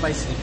spicy.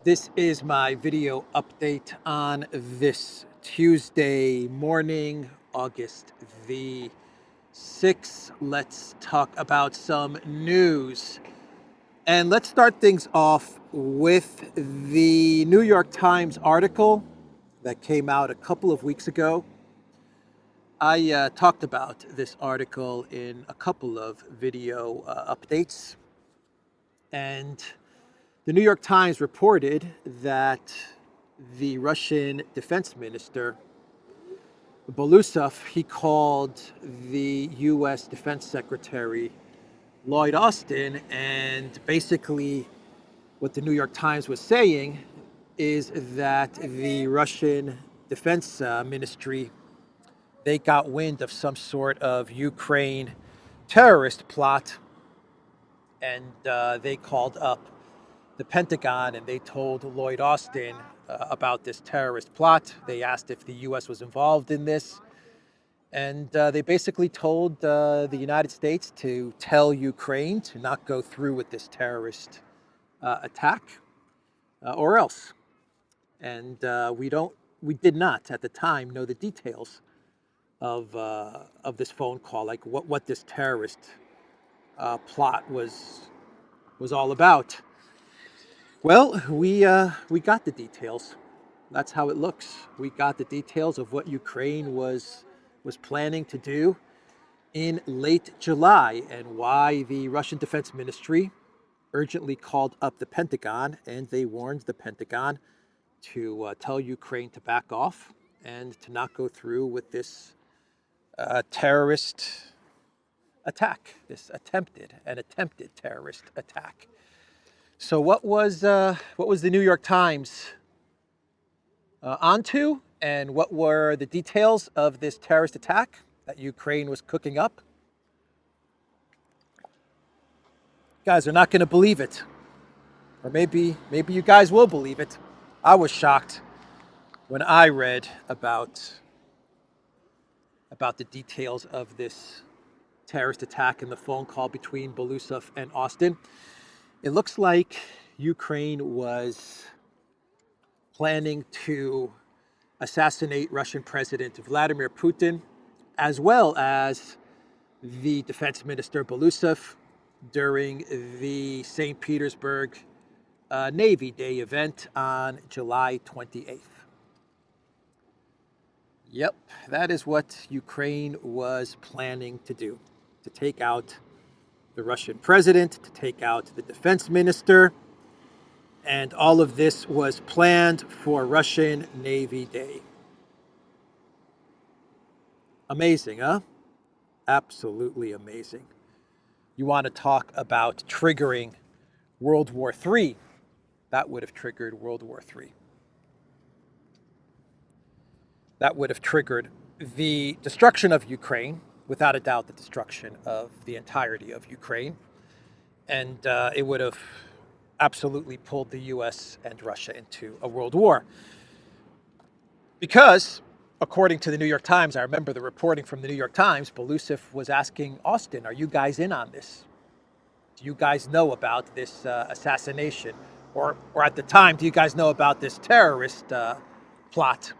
This is my video update on this Tuesday morning, August the 6th. Let's talk about some news. And let's start things off with the New York Times article that came out a couple of weeks ago. I talked about this article in a couple of video updates. And the New York Times reported that the Russian defense minister, Bolusov, he called the U.S. Defense Secretary, Lloyd Austin, and basically what the New York Times was saying is that the Russian Defense Ministry, they got wind of some sort of Ukraine terrorist plot, and they called up the Pentagon and they told Lloyd Austin about this terrorist plot. They asked if the U.S. was involved in this. And they basically told the United States to tell Ukraine to not go through with this terrorist attack or else. And we did not at the time know the details of this phone call, like what this terrorist plot was all about. Well, we got the details. That's how it looks. We got the details of what Ukraine was planning to do in late July and why the Russian Defense Ministry urgently called up the Pentagon, and they warned the Pentagon to tell Ukraine to back off and to not go through with this terrorist attack, this attempted terrorist attack. So what was the New York Times onto, and what were the details of this terrorist attack that Ukraine was cooking up? You guys are not going to believe it, or maybe you guys will believe it. I was shocked when I read about the details of this terrorist attack and the phone call between Bolusov and Austin. It looks like Ukraine was planning to assassinate Russian President Vladimir Putin, as well as the defense minister Bolusov, during the St. Petersburg Navy Day event on July 28th. Yep, that is what Ukraine was planning to do, to take out the Russian president, to take out the defense minister, and all of this was planned for Russian Navy Day. Amazing, huh? Absolutely amazing. You want to talk about triggering World War III? That would have triggered World War III. That would have triggered the destruction of Ukraine, without a doubt, the destruction of the entirety of Ukraine. And it would have absolutely pulled the US and Russia into a world war. Because, according to the New York Times, I remember the reporting from the New York Times, Bolusov was asking Austin, are you guys in on this? Do you guys know about this assassination? Or at the time, do you guys know about this terrorist plot?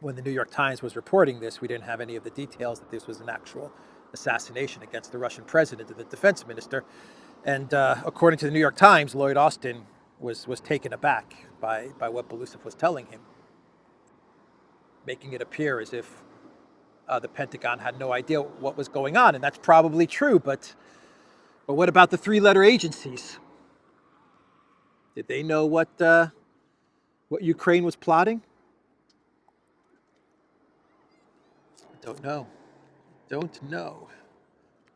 When the New York Times was reporting this, we didn't have any of the details that this was an actual assassination against the Russian president and the defense minister. And according to the New York Times, Lloyd Austin was taken aback by what Bolusov was telling him, making it appear as if the Pentagon had no idea what was going on. And that's probably true, but what about the three-letter agencies? Did they know what Ukraine was plotting? Don't know.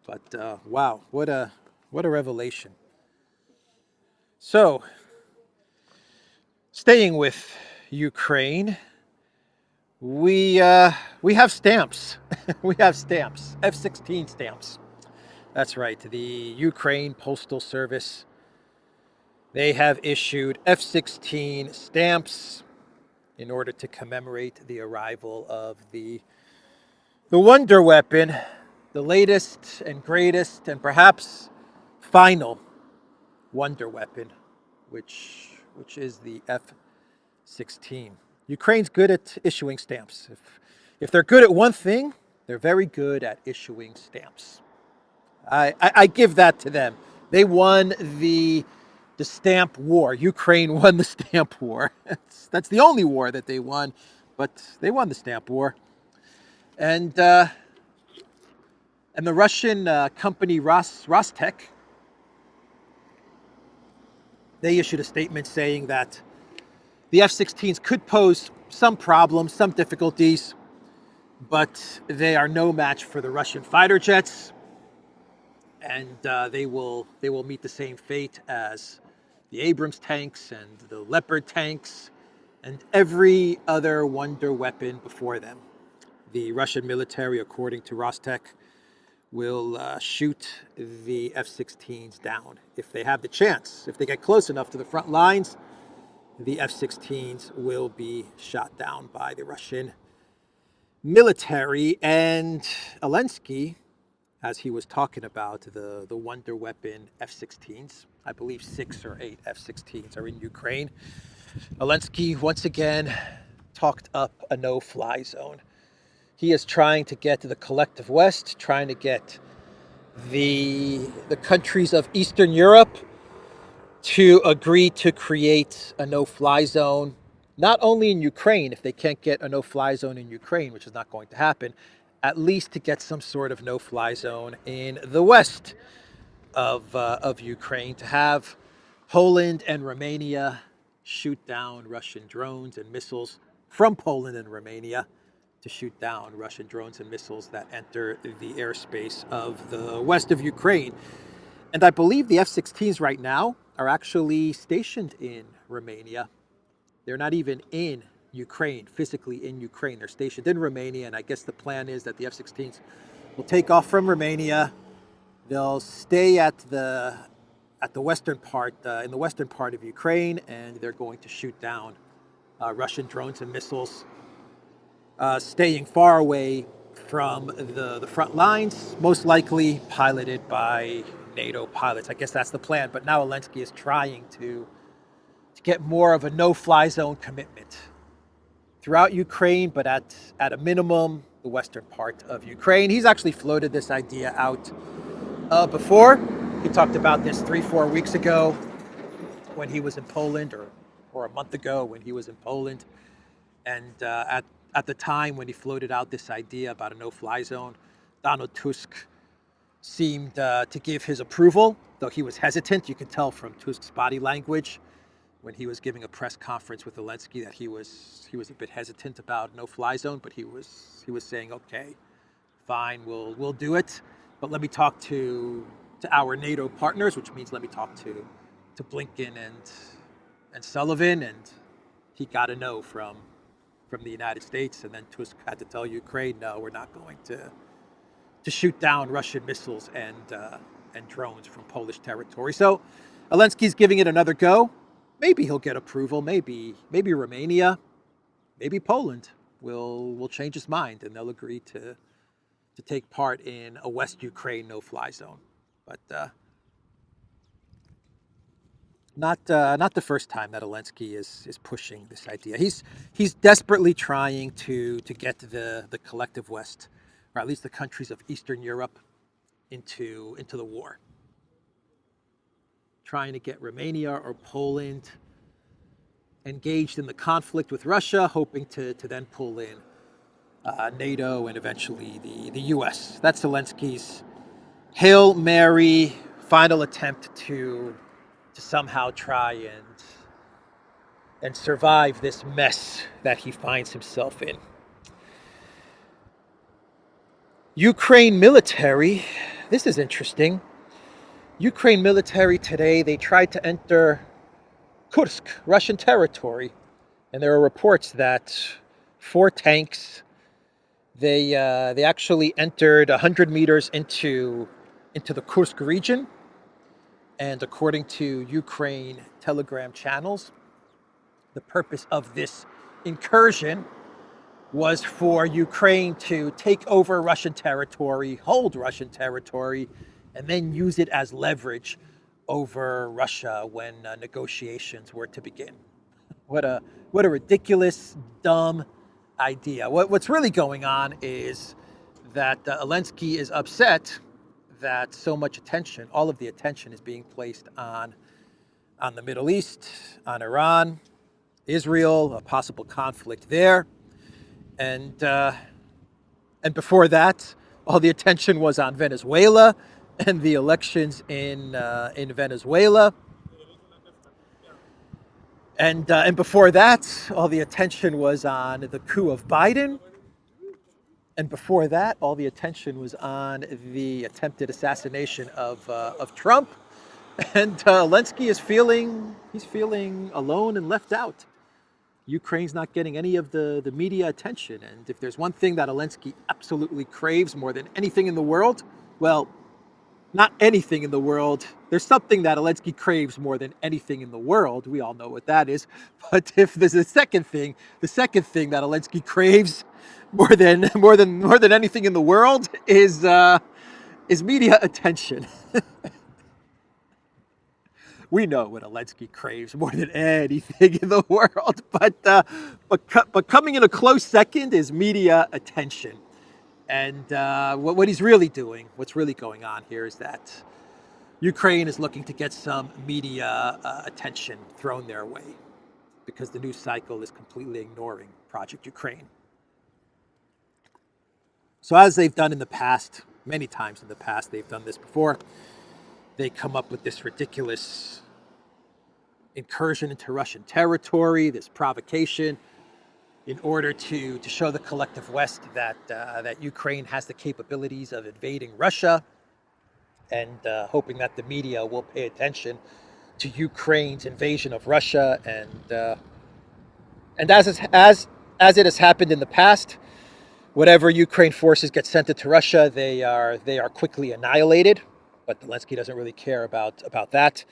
But wow, what a revelation. So Staying with Ukraine, we have stamps. We have stamps, F-16 stamps. That's right. The Ukraine Postal Service, they have issued F-16 stamps in order to commemorate the arrival of the wonder weapon, the latest and greatest and perhaps final wonder weapon, which is the F-16. Ukraine's good at issuing stamps. If they're good at one thing, they're very good at issuing stamps. I give that to them. They won the stamp war. Ukraine won the stamp war. That's the only war that they won, but they won the stamp war. And the Russian company Rostec, they issued a statement saying that the F-16s could pose some problems, some difficulties, but they are no match for the Russian fighter jets, and they will meet the same fate as the Abrams tanks and the Leopard tanks and every other wonder weapon before them. The Russian military, according to Rostec, will shoot the F-16s down if they have the chance. If they get close enough to the front lines, the F-16s will be shot down by the Russian military. And Alinsky, as he was talking about the wonder weapon F-16s, I believe 6 or 8 F-16s are in Ukraine. Alinsky once again talked up a no-fly zone. He is trying to get to the collective West, trying to get the countries of Eastern Europe to agree to create a no-fly zone, not only in Ukraine, if they can't get a no-fly zone in Ukraine, which is not going to happen, at least to get some sort of no-fly zone in the west of Ukraine, to have Poland and Romania shoot down Russian drones and missiles from Poland and Romania, to shoot down Russian drones and missiles that enter the airspace of the west of Ukraine. And I believe the F-16s right now are actually stationed in Romania. They're not even in Ukraine, physically in Ukraine. They're stationed in Romania, and I guess the plan is that the F-16s will take off from Romania. They'll stay at the western part, in the western part of Ukraine, and they're going to shoot down Russian drones and missiles, staying far away from the front lines, most likely piloted by NATO pilots. I guess that's the plan. But now Alinsky is trying to get more of a no-fly zone commitment throughout Ukraine, but at a minimum, the western part of Ukraine. He's actually floated this idea out before. He talked about this 3-4 weeks ago when he was in Poland, or a month ago when he was in Poland. And at the time when he floated out this idea about a no-fly zone, Donald Tusk seemed to give his approval, though he was hesitant. You could tell from Tusk's body language when he was giving a press conference with Alinsky that he was a bit hesitant about no-fly zone, but he was saying, okay, fine, we'll do it, but let me talk to our NATO partners, which means let me talk to Blinken and Sullivan, and he got a no from the United States, and then Tusk had to tell Ukraine, no, we're not going to shoot down Russian missiles and drones from Polish territory. So Alinsky's giving it another go. Maybe he'll get approval. Maybe Romania, maybe Poland will change his mind and they'll agree to take part in a West Ukraine no-fly zone. But not the first time that Alinsky is pushing this idea. He's desperately trying to get the collective West, or at least the countries of Eastern Europe, into the war. Trying to get Romania or Poland engaged in the conflict with Russia, hoping to then pull in NATO and eventually the US. That's Alinsky's Hail Mary final attempt to somehow try and survive this mess that he finds himself in. Ukraine military, this is interesting. Ukraine military today, they tried to enter Kursk, Russian territory, and there are reports that 4 tanks they actually entered 100 meters into the Kursk region, and according to Ukraine Telegram channels, the purpose of this incursion was for Ukraine to take over Russian territory, hold Russian territory, and then use it as leverage over Russia when negotiations were to begin. What a ridiculous, dumb idea. What's really going on is that Alinsky is upset that so much attention, all of the attention, is being placed on the Middle East, on Iran, Israel, a possible conflict there, and before that, all the attention was on Venezuela and the elections in Venezuela. And before that, all the attention was on the coup of Biden. And before that, all the attention was on the attempted assassination of Trump. And Alinsky is feeling alone and left out. Ukraine's not getting any of the media attention. And if there's one thing that Alinsky absolutely craves more than anything in the world, well, not anything in the world. There's something that Alinsky craves more than anything in the world. We all know what that is. But if there's a second thing, the second thing that Alinsky craves more than anything in the world is media attention. We know what Alinsky craves more than anything in the world, but coming in a close second is media attention. And what he's really doing, what's really going on here, is that Ukraine is looking to get some media attention thrown their way because the news cycle is completely ignoring Project Ukraine. So as they've done in the past, many times in the past, they've done this before, they come up with this ridiculous incursion into Russian territory, this provocation, in order to show the collective West that Ukraine has the capabilities of invading Russia, and hoping that the media will pay attention to Ukraine's invasion of Russia, and as it has happened in the past, whatever Ukraine forces get sent into Russia, they are quickly annihilated. But Alinsky doesn't really care about that.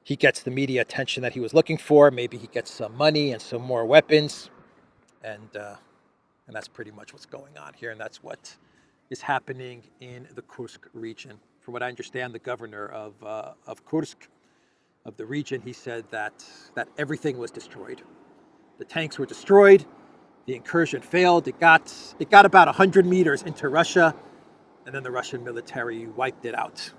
He gets the media attention that he was looking for. Maybe he gets some money and some more weapons. And that's pretty much what's going on here, and that's what is happening in the Kursk region. From what I understand, the governor of Kursk, of the region, he said that everything was destroyed. The tanks were destroyed. The incursion failed. It got about 100 meters into Russia, and then the Russian military wiped it out.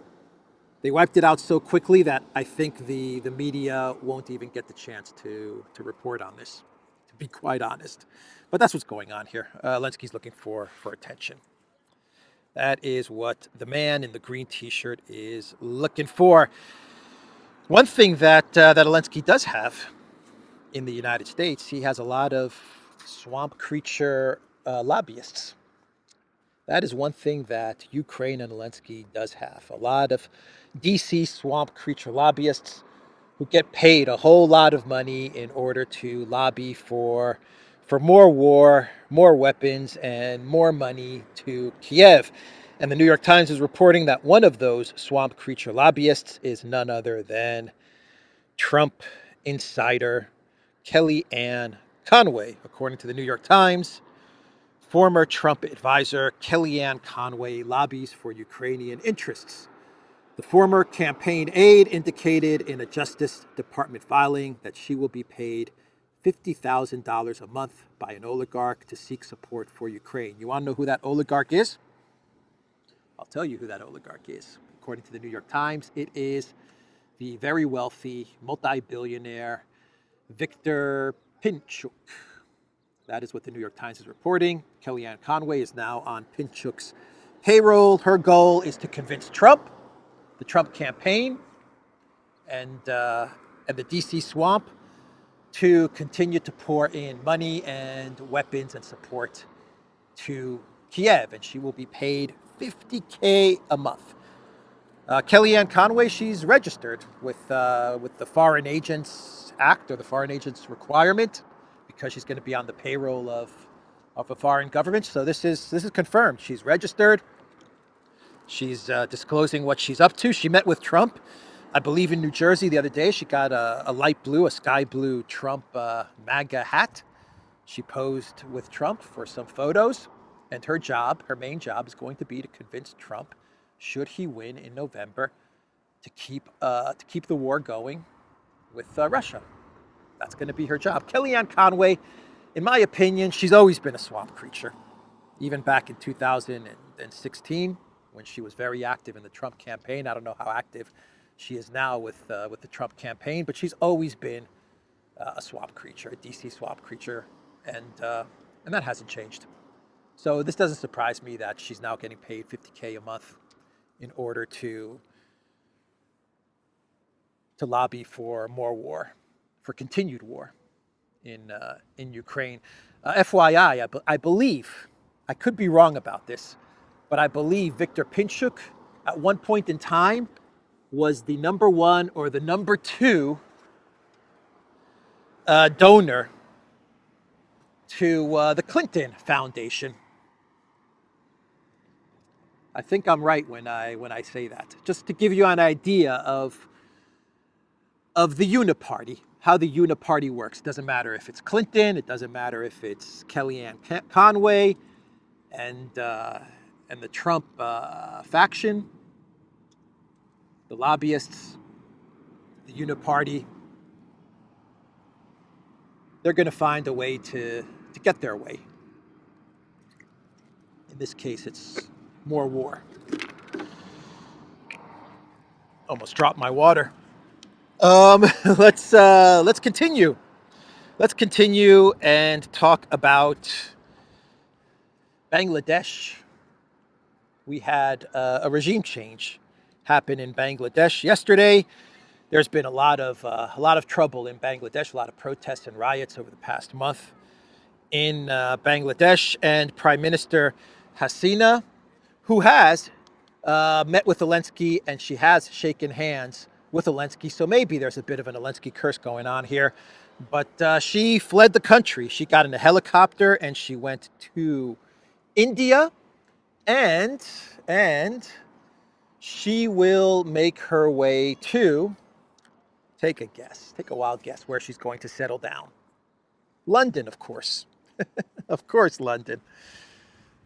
They wiped it out so quickly that I think the media won't even get the chance to report on this, to be quite honest. But that's what's going on here. Alinsky's looking for attention. That is what the man in the green T-shirt is looking for. One thing that Alinsky does have in the United States, he has a lot of swamp creature lobbyists. That is one thing that Ukraine and Alinsky does have. A lot of DC swamp creature lobbyists who get paid a whole lot of money in order to lobby for more war, more weapons, and more money to Kiev. And the New York Times is reporting that one of those swamp creature lobbyists is none other than Trump insider Kellyanne Conway. According to the New York Times, former Trump advisor Kellyanne Conway lobbies for Ukrainian interests. The former campaign aide indicated in a Justice Department filing that she will be paid $50,000 a month by an oligarch to seek support for Ukraine. You want to know who that oligarch is? I'll tell you who that oligarch is. According to the New York Times, it is the very wealthy, multi-billionaire Viktor Pinchuk. That is what the New York Times is reporting. Kellyanne Conway is now on Pinchuk's payroll. Her goal is to convince Trump, the Trump campaign, and the DC swamp to continue to pour in money and weapons and support to Kiev, and she will be paid $50K a month. Kellyanne Conway, she's registered with the Foreign Agents Act, or the Foreign Agents Requirement, because she's going to be on the payroll of a foreign government. So this is confirmed. She's registered. She's disclosing what she's up to. She met with Trump, I believe, in New Jersey the other day. She got a light blue, a sky blue Trump MAGA hat. She posed with Trump for some photos, and her main job, is going to be to convince Trump, should he win in November, to keep the war going with Russia. That's going to be her job. Kellyanne Conway, in my opinion, she's always been a swamp creature. Even back in 2016, when she was very active in the Trump campaign. I don't know how active she is now with the Trump campaign, but she's always been a swamp creature, a DC swamp creature, and that hasn't changed. So this doesn't surprise me that she's now getting paid $50K a month in order to lobby for more war, for continued war in Ukraine. FYI, I believe, I could be wrong about this, but I believe Viktor Pinchuk at one point in time was the number one or the number two donor to the Clinton Foundation. I think I'm right when I say that. Just to give you an idea of the Uniparty, how the Uniparty works. It doesn't matter if it's Clinton, it doesn't matter if it's Kellyanne Conway and the Trump faction, the lobbyists, the Uniparty. They're going to find a way to get their way. In this case, it's more war. Almost dropped my water. Let's continue. Let's continue and talk about Bangladesh. We had a regime change happen in Bangladesh yesterday. There's been a lot of trouble in Bangladesh, a lot of protests and riots over the past month in Bangladesh, and Prime Minister Hasina, who has met with Alinsky, and she has shaken hands with Alinsky. So maybe there's a bit of an Alinsky curse going on here. But she fled the country. She got in a helicopter and she went to India, and she will make her way to, take a wild guess where she's going to settle down. London, of course. Of course, London.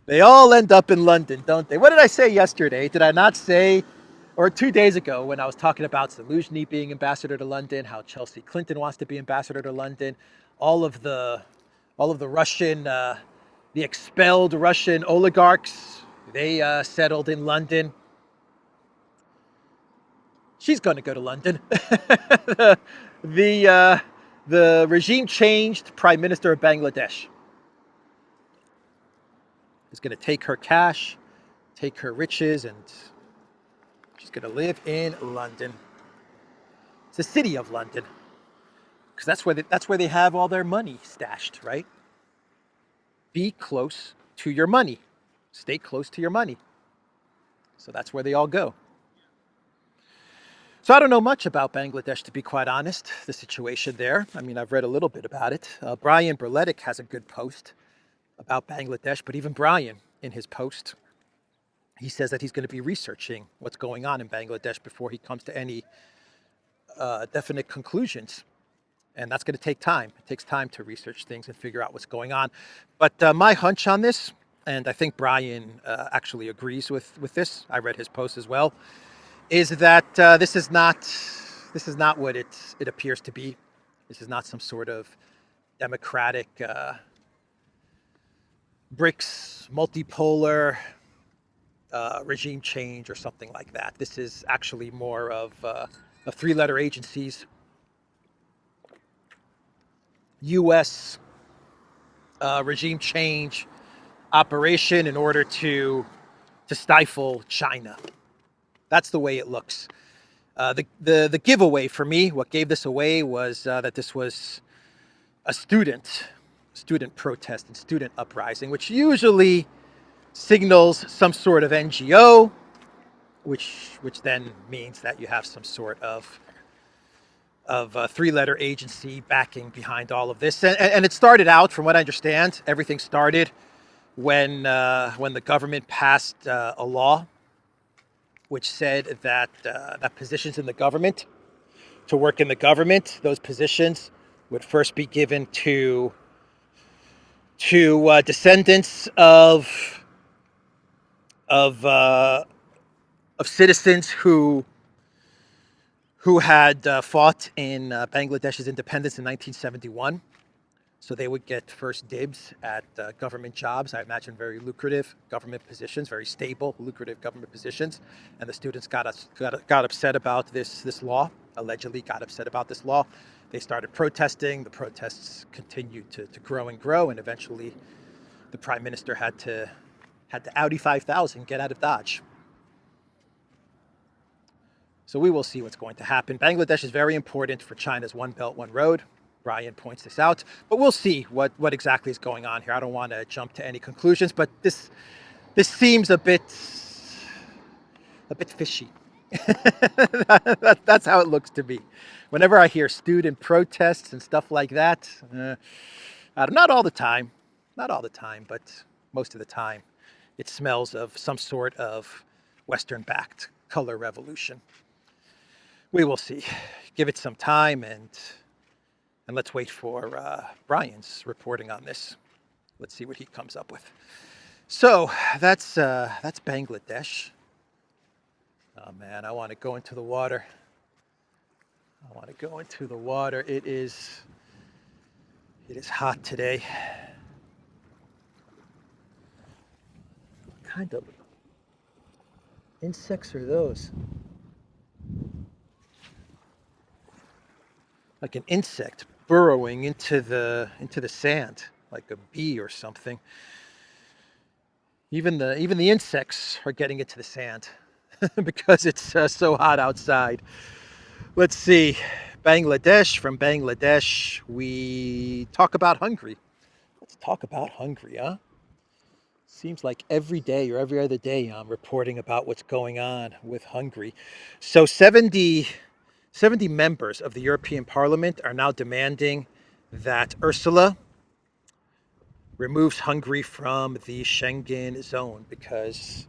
They all end up in London, don't they? What did I say yesterday? Did I not say, or 2 days ago when I was talking about Zelensky being ambassador to London, how Chelsea Clinton wants to be ambassador to London, all of the Russian, the expelled Russian oligarchs, they settled in London. She's going to go to London. The regime changed Prime Minister of Bangladesh is going to take her cash, take her riches, and she's going to live in London. It's the city of London, because that's where they have all their money stashed, right? Be close to your money. Stay close to your money. So that's where they all go. So I don't know much about Bangladesh, to be quite honest, the situation there. I mean, I've read a little bit about it. Brian Berletic has a good post about Bangladesh, but even Brian, in his post, he says that he's going to be researching what's going on in Bangladesh before he comes to any definite conclusions. And that's going to take time. It takes time to research things and figure out what's going on. But my hunch on this, and I think Brian actually agrees with this, I read his post as well, is that this is not what it appears to be. This is not some sort of democratic BRICS multipolar regime change or something like that. This is actually more of three-letter agencies, U.S. Regime change operation in order to stifle China. That's the way it looks. The giveaway for me, what gave this away, was that this was a student protest and student uprising, which usually signals some sort of NGO, which then means that you have some sort of three-letter agency backing behind all of this. And it started out, from what I understand, everything started when the government passed a law which said that that positions in the government, to work in the government, those positions would first be given to descendants of citizens who had fought in Bangladesh's independence in 1971. So they would get first dibs at government jobs. I imagine very lucrative government positions, very stable, lucrative government positions. And the students got upset about this law. Allegedly, got upset about this law. They started protesting. The protests continued to grow and grow, and eventually, the prime minister had to Audi 5000 get out of Dodge. So we will see what's going to happen. Bangladesh is very important for China's One Belt, One Road. Brian points this out, but we'll see what exactly is going on here. I don't want to jump to any conclusions, but this seems a bit fishy. That's how it looks to me. Whenever I hear student protests and stuff like that, not all the time, but most of the time, it smells of some sort of Western-backed color revolution. We will see. Give it some time, and let's wait for Brian's reporting on this. Let's see what he comes up with. So that's Bangladesh. Oh man, I want to go into the water. It is hot today. What kind of insects are those? Like an insect burrowing into the sand, like a bee or something. Even the insects are getting into the sand because it's so hot outside. Let's see, Bangladesh. From Bangladesh, we talk about Hungary. Let's talk about Hungary, huh? Seems like every day or every other day I'm reporting about what's going on with Hungary. So 70 members of the European Parliament are now demanding that Ursula removes Hungary from the Schengen zone because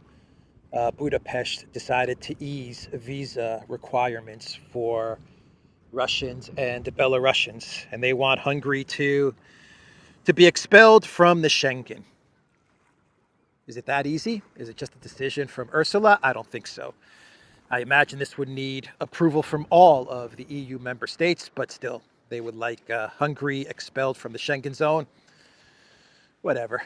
Budapest decided to ease visa requirements for Russians and Belarusians, and they want Hungary to be expelled from the Schengen. Is it that easy? Is it just a decision from Ursula? I don't think so. I imagine this would need approval from all of the EU member states, but still, they would like Hungary expelled from the Schengen zone. Whatever.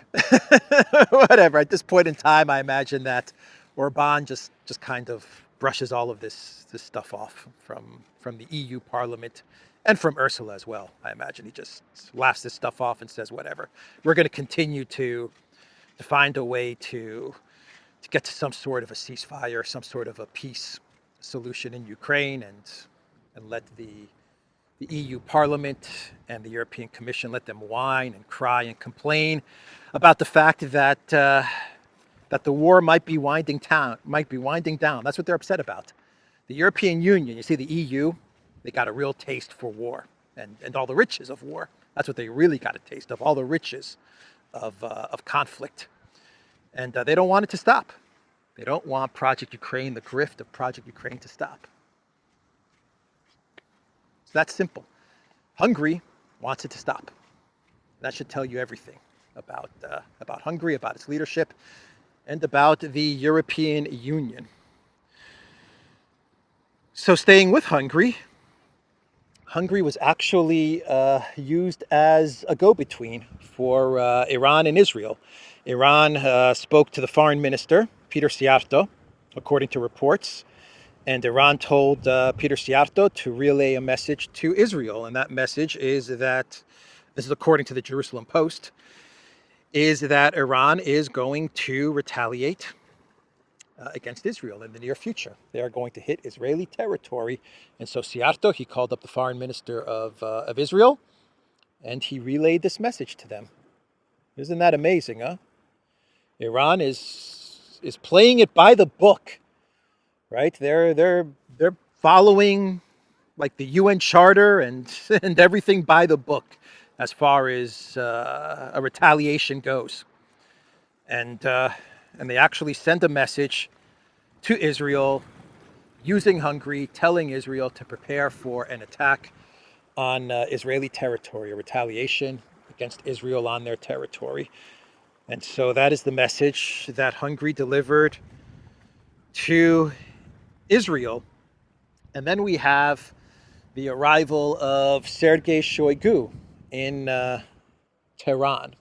Whatever. At this point in time, I imagine that Orban just kind of brushes all of this stuff off from the EU Parliament and from Ursula as well. I imagine he just laughs this stuff off and says, whatever. We're going to continue to find a way to get to some sort of a ceasefire, some sort of a peace solution in Ukraine, and let the EU Parliament and the European Commission let them whine and cry and complain about the fact that the war might be winding down. That's what they're upset about. The European Union, you see, the EU, they got a real taste for war and all the riches of war. That's what they really got a taste of, all the riches of conflict. And they don't want it to stop. They don't want Project Ukraine, the grift of Project Ukraine, to stop. So that's simple. Hungary wants it to stop. That should tell you everything about Hungary, about its leadership, and about the European Union. So staying with Hungary, Hungary was actually used as a go-between for Iran and Israel. Iran spoke to the foreign minister, Peter Szijjártó, according to reports, and Iran told Peter Szijjártó to relay a message to Israel, and that message is that, this is according to the Jerusalem Post, is that Iran is going to retaliate against Israel in the near future. They are going to hit Israeli territory. And so Szijjártó, he called up the foreign minister of Israel, and he relayed this message to them. Isn't that amazing, huh? Iran is playing it by the book, right? They're following like the UN Charter and and everything by the book as far as a retaliation goes. And and they actually sent a message to Israel using Hungary, telling Israel to prepare for an attack on Israeli territory, a retaliation against Israel on their territory. And so that is the message that Hungary delivered to Israel. And then we have the arrival of Sergei Shoigu in Tehran.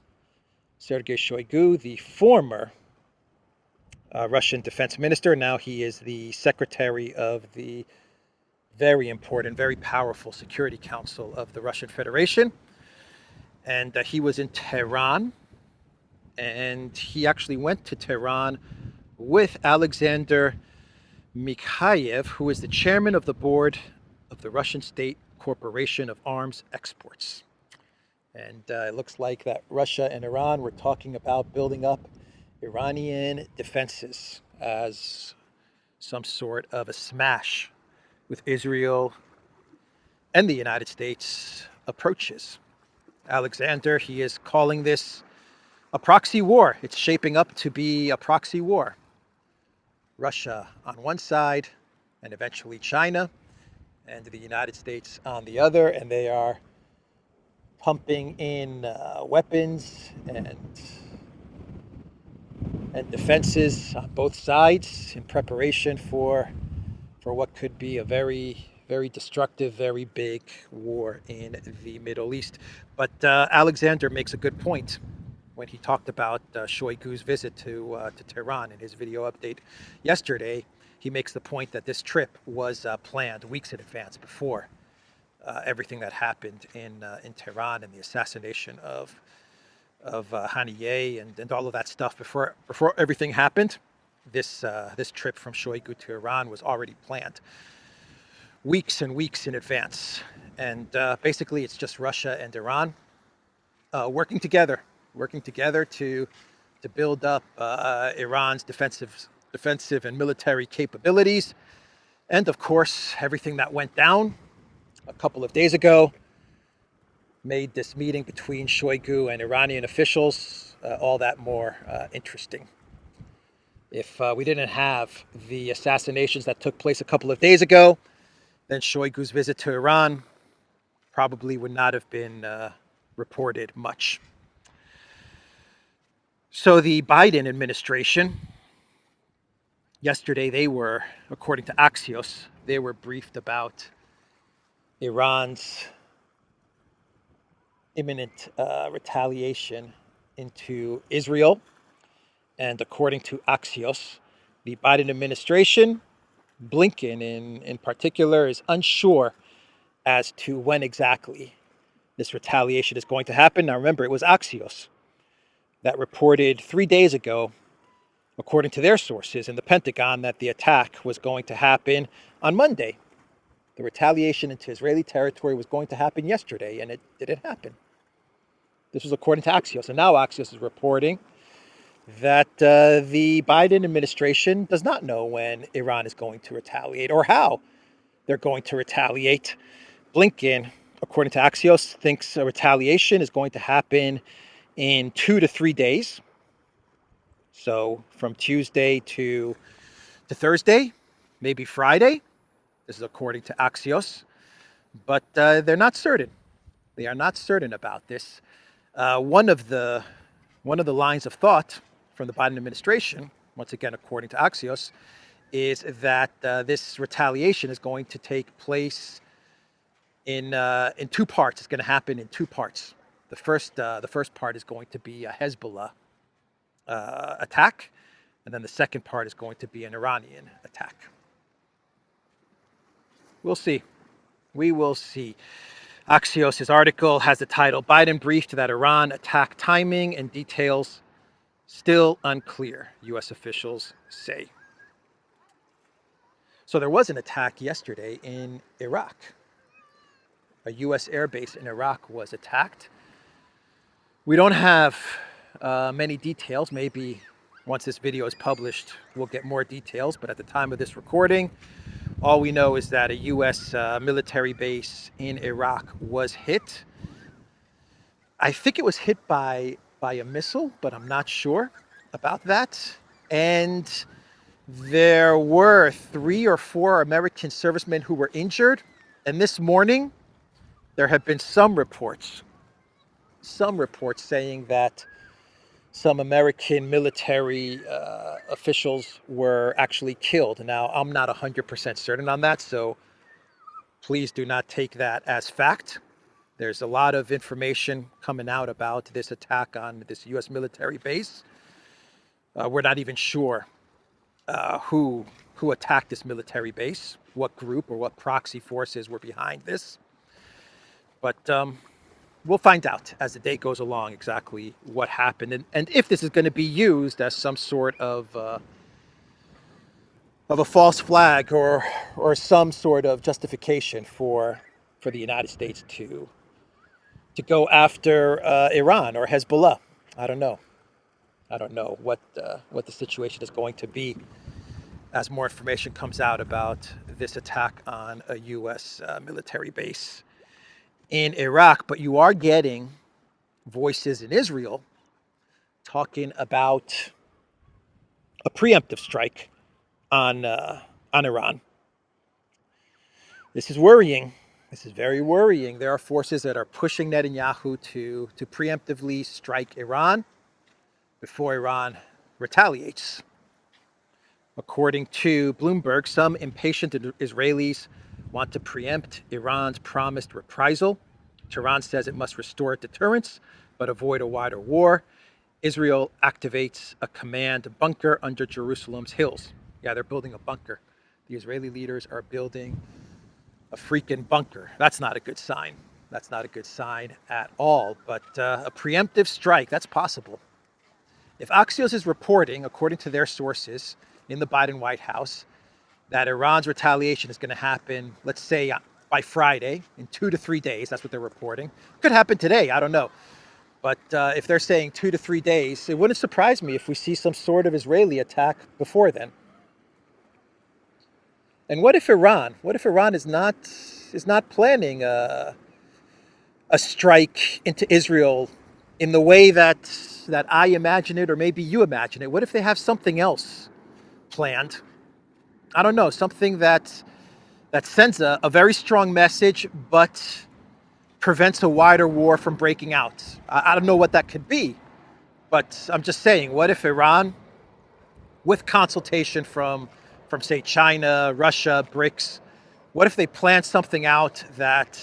Sergei Shoigu, the former Russian defense minister, now he is the secretary of the very important, very powerful Security Council of the Russian Federation. And he was in Tehran, and he actually went to Tehran with Alexander Mikhaev, who is the chairman of the board of the Russian State Corporation of Arms Exports. And it looks like that Russia and Iran were talking about building up Iranian defenses as some sort of a smash with Israel and the United States approaches. Alexander, he is calling this a proxy war. It's shaping up to be a proxy war. Russia on one side, and eventually China, and the United States on the other, and they are pumping in weapons and defenses on both sides in preparation for what could be a very, very destructive, very big war in the Middle East. But Alexander makes a good point when he talked about Shoigu's visit to Tehran in his video update yesterday. He makes the point that this trip was planned weeks in advance before everything that happened in Tehran and the assassination of Haniyeh and all of that stuff. Before everything happened, this trip from Shoigu to Iran was already planned weeks and weeks in advance. And basically, it's just Russia and Iran working together to build up Iran's defensive and military capabilities. And of course, everything that went down a couple of days ago made this meeting between Shoigu and Iranian officials all that more interesting. If we didn't have the assassinations that took place a couple of days ago, then Shoigu's visit to Iran probably would not have been reported much. So the Biden administration, yesterday they were, according to Axios, they were briefed about Iran's imminent retaliation into Israel. And according to Axios, the Biden administration, Blinken in particular, is unsure as to when exactly this retaliation is going to happen. Now remember, it was Axios that reported 3 days ago, according to their sources in the Pentagon, that the attack was going to happen on Monday. The retaliation into Israeli territory was going to happen yesterday, and it didn't happen. This was according to Axios. And now Axios is reporting that the Biden administration does not know when Iran is going to retaliate or how they're going to retaliate. Blinken, according to Axios, thinks a retaliation is going to happen in 2 to 3 days. So from Tuesday to Thursday, maybe Friday. This is according to Axios. But they're not certain. They are not certain about this. One of the lines of thought from the Biden administration, once again according to Axios, is that this retaliation is going to take place in 2 parts. It's going to happen in 2 parts. The first part is going to be a Hezbollah attack, and then the second part is going to be an Iranian attack. We'll see. We will see. Axios' article has the title, Biden briefed that Iran attack timing and details still unclear, U.S. officials say. So there was an attack yesterday in Iraq. A U.S. airbase in Iraq was attacked. We don't have many details. Maybe once this video is published, we'll get more details. But at the time of this recording, All we know is that a U.S. Military base in Iraq was hit. I think it was hit by a missile, but I'm not sure about that. And there were 3 or 4 American servicemen who were injured. And this morning, there have been some reports saying that some American military officials were actually killed. Now, I'm not 100% certain on that, so please do not take that as fact. There's a lot of information coming out about this attack on this U.S. military base. We're not even sure who attacked this military base, what group or what proxy forces were behind this. But we'll find out as the day goes along exactly what happened, and if this is going to be used as some sort of a false flag or some sort of justification for the United States to go after Iran or Hezbollah. I don't know. I don't know what the situation is going to be as more information comes out about this attack on a U.S. Military base in Iraq. But you are getting voices in Israel talking about a preemptive strike on Iran. This is worrying. This is very worrying. There are forces that are pushing Netanyahu to preemptively strike Iran before Iran retaliates. According to Bloomberg, some impatient Israelis want to preempt Iran's promised reprisal. Tehran says it must restore deterrence but avoid a wider war. Israel activates a command bunker under Jerusalem's hills. Yeah, they're building a bunker. The Israeli leaders are building a freaking bunker. That's not a good sign. That's not a good sign at all. But a preemptive strike, that's possible. If Axios is reporting, according to their sources in the Biden White House, that Iran's retaliation is going to happen, let's say, by Friday, in 2 to 3 days, that's what they're reporting. Could happen today, I don't know. But if they're saying 2 to 3 days, it wouldn't surprise me if we see some sort of Israeli attack before then. And what if Iran is not planning a strike into Israel in the way that I imagine it, or maybe you imagine it? What if they have something else planned? I don't know, something that sends a very strong message, but prevents a wider war from breaking out. I don't know what that could be, but I'm just saying, what if Iran, with consultation from say China, Russia, BRICS, what if they plan something out that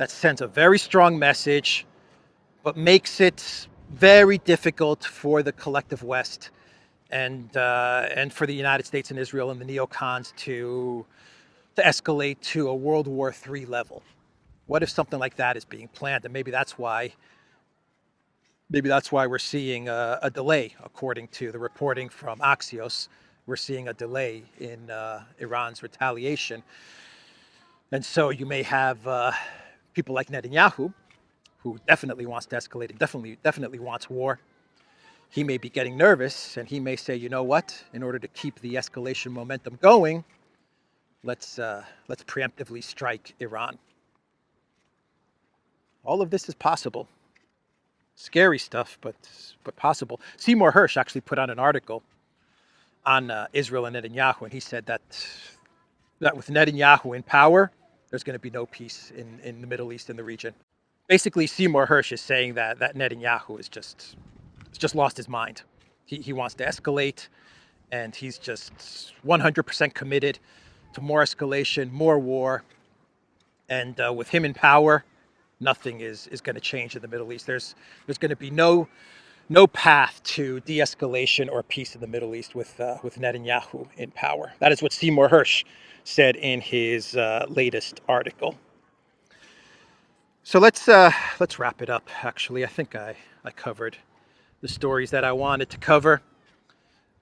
sends a very strong message, but makes it very difficult for the collective West and for the United States and Israel and the neocons to escalate to a World War III level? What if something like that is being planned? And maybe that's why we're seeing a delay, according to the reporting from Axios. We're seeing a delay in Iran's retaliation. And so you may have people like Netanyahu, who definitely wants to escalate and definitely wants war. He may be getting nervous, and he may say, you know what, in order to keep the escalation momentum going, let's preemptively strike Iran. All of this is possible. Scary stuff, but possible. Seymour Hersh actually put out an article on Israel and Netanyahu, and he said that with Netanyahu in power, there's going to be no peace in the Middle East, in the region. Basically, Seymour Hersh is saying that Netanyahu is just lost his mind. He wants to escalate, and he's just 100% committed to more escalation, more war. And with him in power, nothing is going to change in the Middle East. There's going to be no path to de-escalation or peace in the Middle East with Netanyahu in power. That is what Seymour Hersh said in his latest article. So let's wrap it up. Actually, I think I covered the stories that I wanted to cover.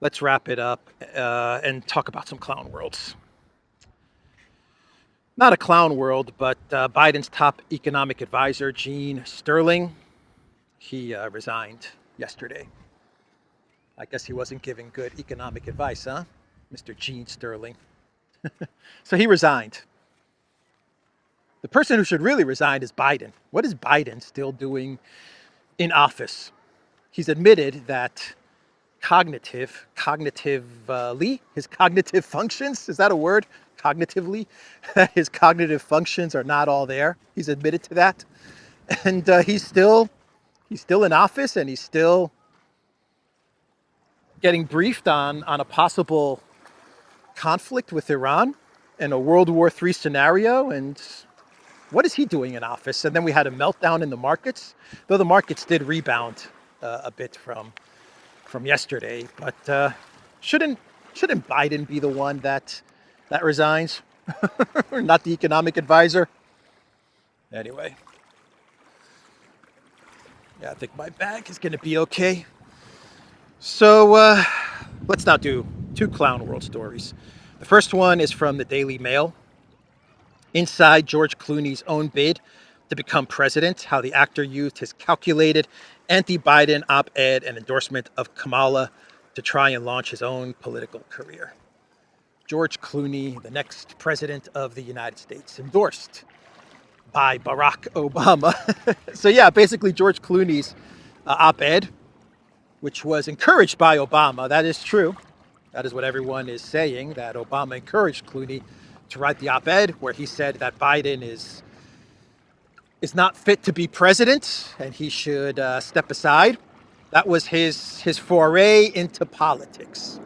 Let's wrap it up and talk about some clown worlds. Not a clown world, but Biden's top economic advisor, Gene Sterling, he resigned yesterday. I guess he wasn't giving good economic advice, huh? Mr. Gene Sterling. So he resigned. The person who should really resign is Biden. What is Biden still doing in office? He's admitted that cognitively, his cognitive functions, is that a word? Cognitively, his cognitive functions are not all there. He's admitted to that. And he's still in office, and he's still getting briefed on a possible conflict with Iran and a World War III scenario. And what is he doing in office? And then we had a meltdown in the markets, though the markets did rebound a bit from yesterday. But shouldn't Biden be the one that resigns, not the economic advisor? Anyway, yeah, I think my bag is going to be okay. So let's now do two clown world stories. The first one is from the Daily Mail. Inside George Clooney's own bid to become president, how the actor used his calculated anti-Biden op-ed and endorsement of Kamala to try and launch his own political career. George Clooney, the next president of the United States, endorsed by Barack Obama. So yeah, basically George Clooney's op-ed, which was encouraged by Obama. That is true. That is what everyone is saying, that Obama encouraged Clooney to write the op-ed where he said that Biden is not fit to be president and he should step aside. That was his foray into politics.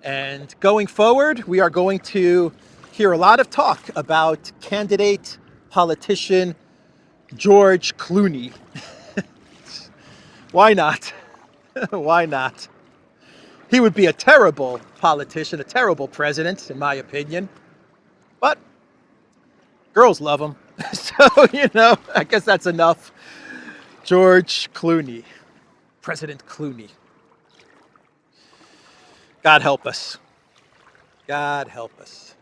And going forward, we are going to hear a lot of talk about candidate politician George Clooney. Why not? Why not? He would be a terrible politician, a terrible president, in my opinion. But girls love him. So, I guess that's enough. George Clooney. President Clooney. God help us. God help us.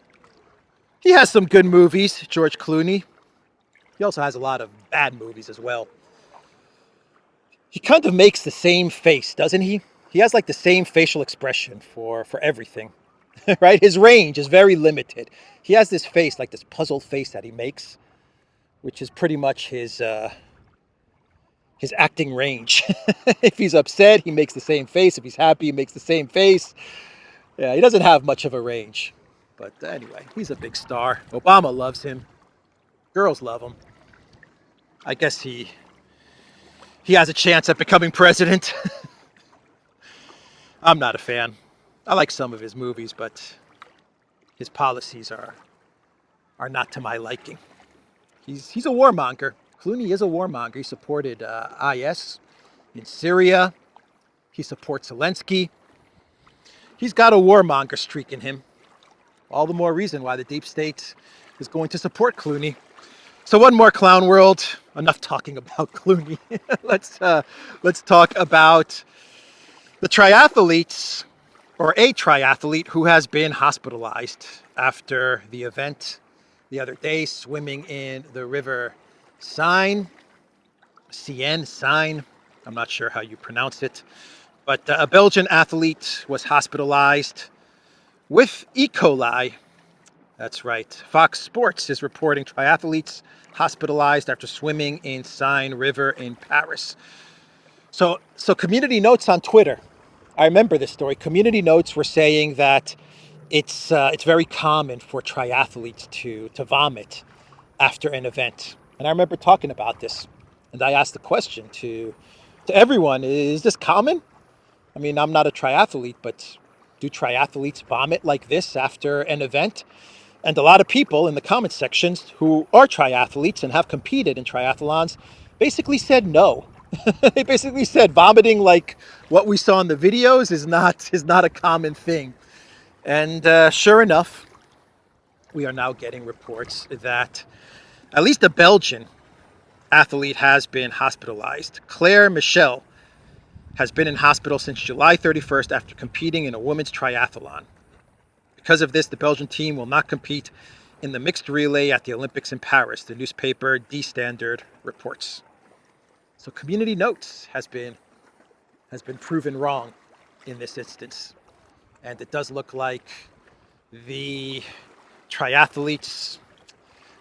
He has some good movies, George Clooney. He also has a lot of bad movies as well. He kind of makes the same face, doesn't he? He has like the same facial expression for everything, right? His range is very limited. He has this face, like this puzzled face that he makes, which is pretty much his acting range. If he's upset, he makes the same face. If he's happy, he makes the same face. Yeah, he doesn't have much of a range. But anyway, he's a big star. Obama loves him. Girls love him. I guess he has a chance at becoming president. I'm not a fan. I like some of his movies, but his policies are not to my liking. He's a warmonger. Clooney is a warmonger. He supported IS in Syria. He supports Alinsky. He's got a warmonger streak in him. All the more reason why the deep state is going to support Clooney. So one more clown world. Enough talking about Clooney. Let's talk about the triathletes, or a triathlete who has been hospitalized after the event the other day, swimming in the river Seine. I'm not sure how you pronounce it. But a Belgian athlete was hospitalized with E. coli. That's right. Fox Sports is reporting triathletes hospitalized after swimming in Seine River in Paris. So community notes on Twitter. I remember this story. Community notes were saying that it's very common for triathletes to vomit after an event. And I remember talking about this, and I asked the question to everyone: is this common? I mean, I'm not a triathlete, but do triathletes vomit like this after an event? And a lot of people in the comment sections who are triathletes and have competed in triathlons basically said no. They basically said vomiting like what we saw in the videos is not a common thing. And sure enough, we are now getting reports that at least a Belgian athlete has been hospitalized. Claire Michel has been in hospital since July 31st after competing in a women's triathlon. Because of this, the Belgian team will not compete in the mixed relay at the Olympics in Paris, the newspaper Die Standard reports. So Community Notes has been proven wrong in this instance. And it does look like The triathletes,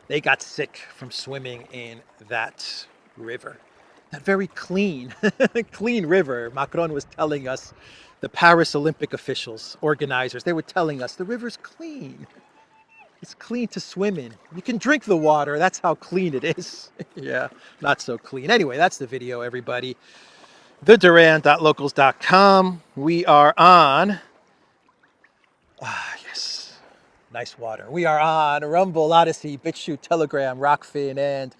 they got sick from swimming in that river. That very clean, clean river. Macron was telling us, the Paris Olympic officials, organizers, they were telling us the river's clean. It's clean to swim in. You can drink the water. That's how clean it is. Yeah, not so clean. Anyway, that's the video, everybody. TheDuran.locals.com. We are on. Yes. Nice water. We are on Rumble, Odyssey, BitChute, Telegram, Rockfin, and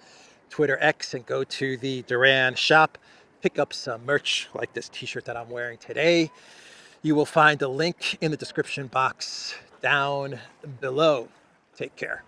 Twitter X. And go to the Duran shop. Pick up some merch like this t-shirt that I'm wearing today. You will find a link in the description box down below. Take care.